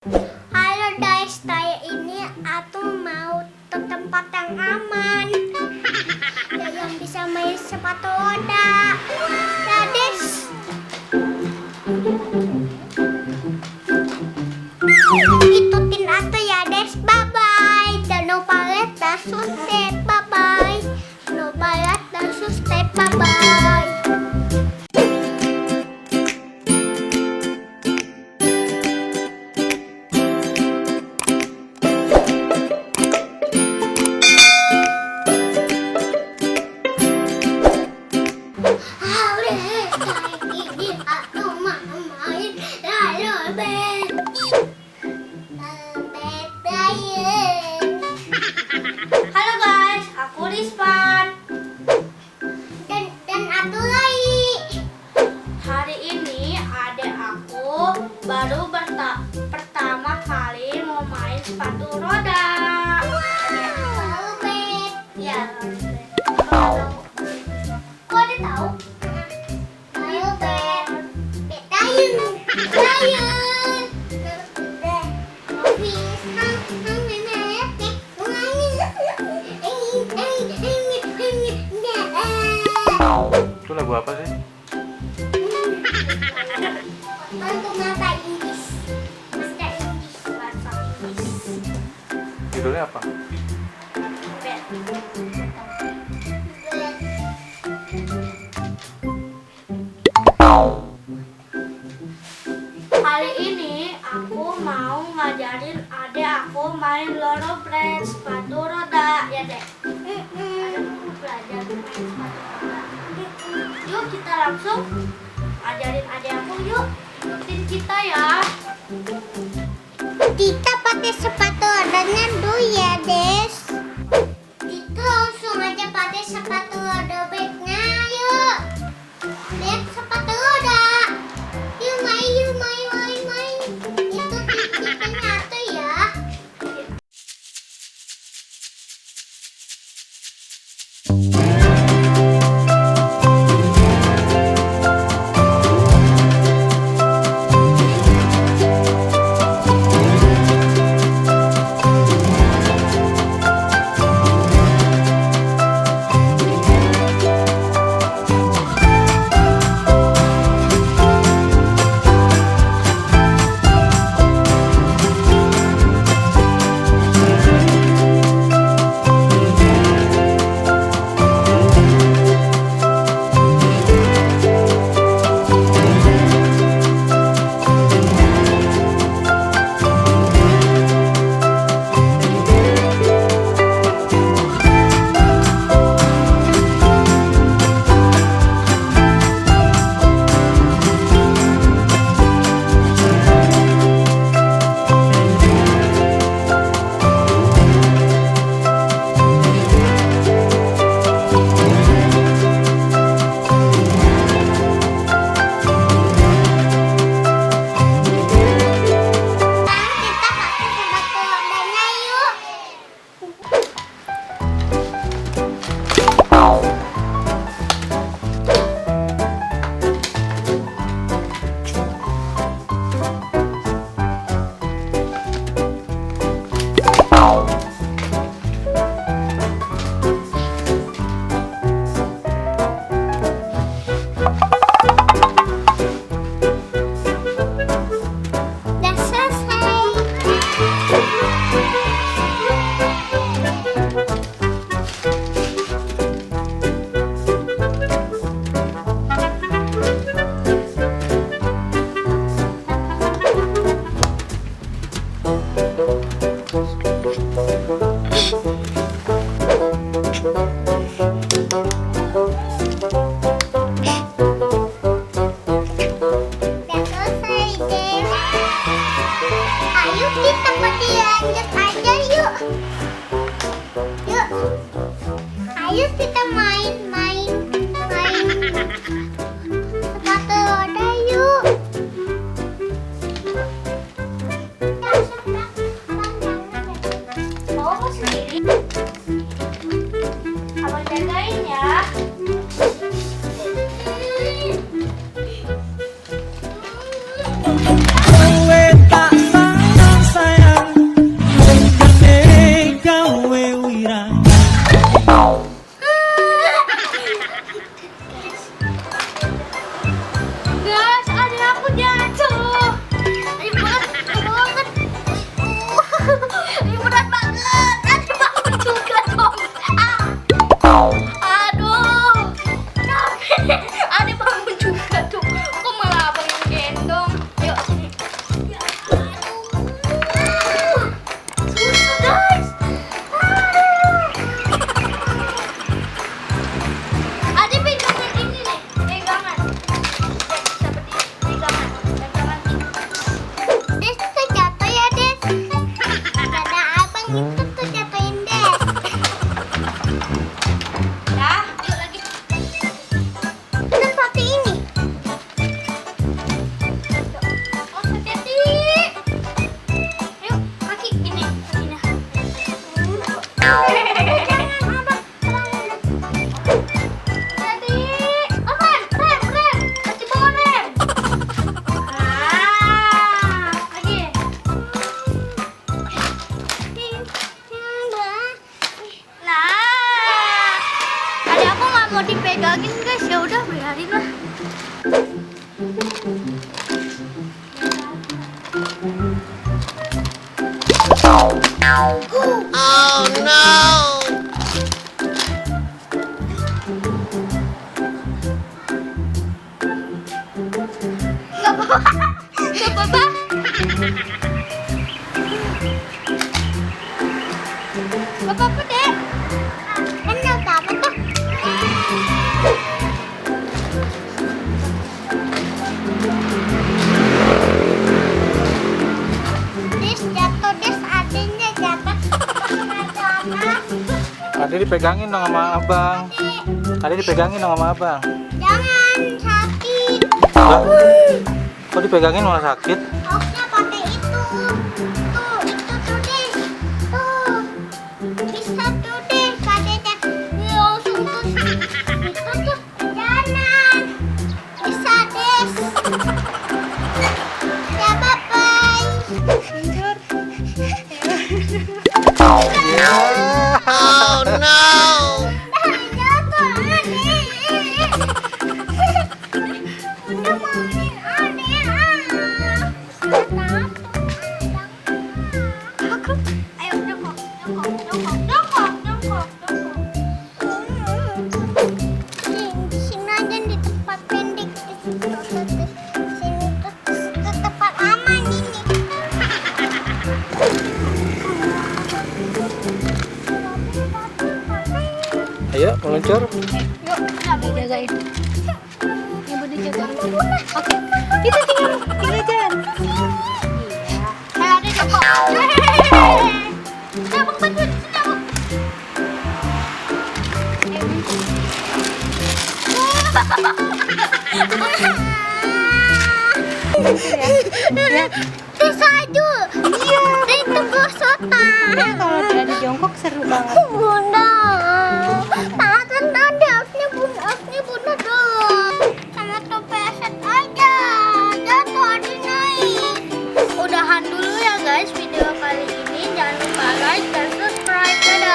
Halo guys, saya ini aku mau ke tempat yang aman yang bisa main sepatu roda. Ya guys, ikutin aku ya guys. Bye bye. Jangan lupa like dan subscribe. Bye bye. Jangan lupa like dan subscribe. Bye bye. Halo guys, aku Rizwan dan aku Lai. Hari ini adik aku baru pertama kali mau main sepatu roda. Tahu Bet? Ya. Kok ada tahu? Ayo Bet. Bet ayun. Ayun. Itu lagu apa sih? Untuk mata Inggris. Bahasa Inggris. Bahasa Inggris. Judulnya apa? Bet. Kali ini aku mau ngajarin adik aku main rollerblade sepatu roda, ya dek. Aku belajar main sepatu roda. Yuk kita langsung ajarin adik aku yuk. Ikutin kita ya. Kita pakai sepatu rodanya dulu ya, Des. Kita langsung aja pakai sepatu roda bednya, yuk. Lihat sepatu roda. Yuk main, yuk main. Itu kita nyatu ya. Udah selesai. Udah selesai deh. Ayo kita pergi lanjut aja yuk. Yuk. Ayo kita main sepatu roda yuk. Bawa sendiri. Abang jagain ya. Kowe tak salah Oh no. Gak apa-apa. Gak apa-apa, Dek. Kan udah apa tuh? Des jatuh, Des. Adanya jatuh. Ade dipegangin dong sama abang. Ade dipegangin dong sama abang. Jangan, sakit. Lah, kok dipegangin malah sakit? Harusnya pakai itu. Tuh, itu tuh, Des. Tuh. Bisa tuh, Des. Adanya langsung tuh. Itu tuh, jalan. Bisa, Des. Ya, bye-bye. Oh no. Sini aja di tempat pendek di situ. Sini tuh tempat aman ini. Ayo, meluncur. Yuk, dijagain. Ibu dijagain. Oke, kita tinggal jalan. Ada Joko. Abang bantuin sini, Abang. Ya, Tisaju. Iya. Itu bosotan. kalau dia di jongkok seru banget. Bunda. Tangan tadi harusnya bunda dong. Sama topi aset aja. Jatuh ada naik. Udahan dulu ya guys video kali ini. Jangan lupa like dan subscribe. Dadah.